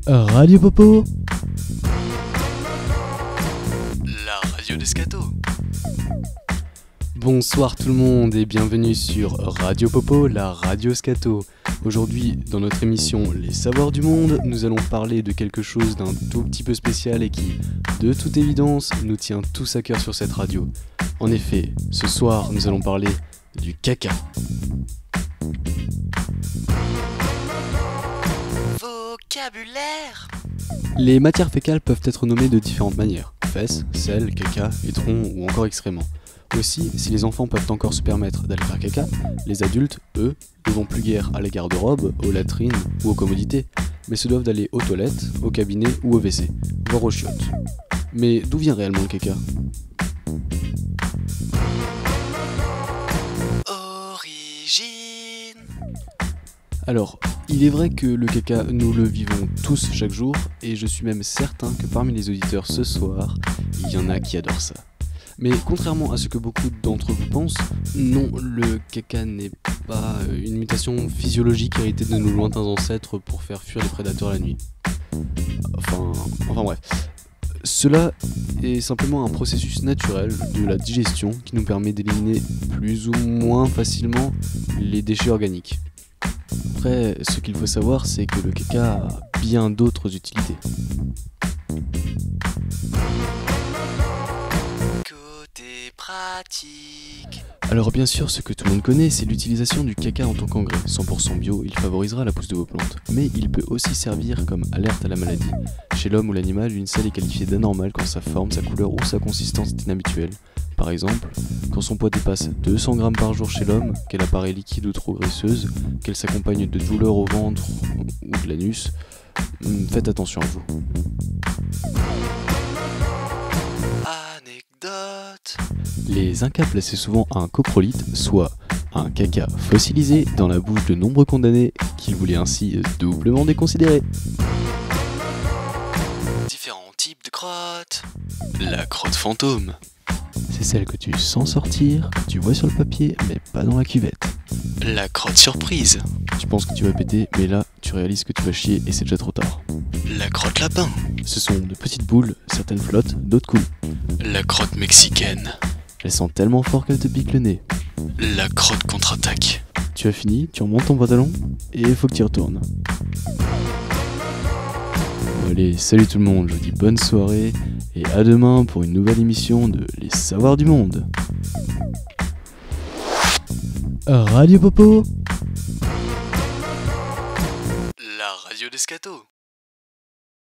Radio Popo, La radio d'Escato. bonsoir tout le monde et bienvenue sur Radio Popo, la radio Scato. Aujourd'hui, dans notre émission Les Savoirs du Monde, nous allons parler de quelque chose d'un tout petit peu spécial et qui, de toute évidence, nous tient tous à cœur sur cette radio. En effet, ce soir, nous allons parler du caca. Vocabulaire. Les matières fécales peuvent être nommées de différentes manières. Fesses, selles, caca, étron ou encore excréments. Aussi, si les enfants peuvent encore se permettre d'aller faire caca, les adultes, eux, ne vont plus guère à la garde-robe, aux latrines ou aux commodités, mais se doivent d'aller aux toilettes, au cabinet ou au WC, voire aux chiottes. Mais d'où vient réellement le caca ? Origine. Alors, il est vrai que le caca, nous le vivons tous chaque jour, et je suis même certain que parmi les auditeurs ce soir, il y en a qui adorent ça. Mais contrairement à ce que beaucoup d'entre vous pensent, non, le caca n'est pas une mutation physiologique héritée de nos lointains ancêtres pour faire fuir les prédateurs la nuit. Enfin bref. Cela est simplement un processus naturel de la digestion qui nous permet d'éliminer plus ou moins facilement les déchets organiques. Après, ce qu'il faut savoir, c'est que le caca a bien d'autres utilités. Côté pratique. Alors bien sûr, ce que tout le monde connaît, c'est l'utilisation du caca en tant qu'engrais. 100% bio, il favorisera la pousse de vos plantes. Mais il peut aussi servir comme alerte à la maladie. Chez l'homme ou l'animal, une selle est qualifiée d'anormale quand sa forme, sa couleur ou sa consistance est inhabituelle. Par exemple, quand son poids dépasse 200 grammes par jour chez l'homme, qu'elle apparaît liquide ou trop graisseuse, qu'elle s'accompagne de douleurs au ventre ou de l'anus, faites attention à vous. Anecdote. Les Incas plaçaient souvent un coprolite, soit un caca fossilisé, dans la bouche de nombreux condamnés qu'ils voulaient ainsi doublement déconsidérer. Différents types de crottes. La crotte fantôme. C'est celle que tu sens sortir, que tu vois sur le papier, mais pas dans la cuvette. La crotte surprise. Tu penses que tu vas péter, mais là, tu réalises que tu vas chier et c'est déjà trop tard. La crotte lapin. Ce sont de petites boules, certaines flottent, d'autres coulent. La crotte mexicaine. Elles sentent tellement fort qu'elles te piquent le nez. La crotte contre-attaque. Tu as fini, tu remontes ton pantalon, et il faut que tu y retournes. Bon allez, salut tout le monde, je vous dis bonne soirée, et à demain pour une nouvelle émission de Les Savoirs du Monde. Radio Popo, La radio d'Escato.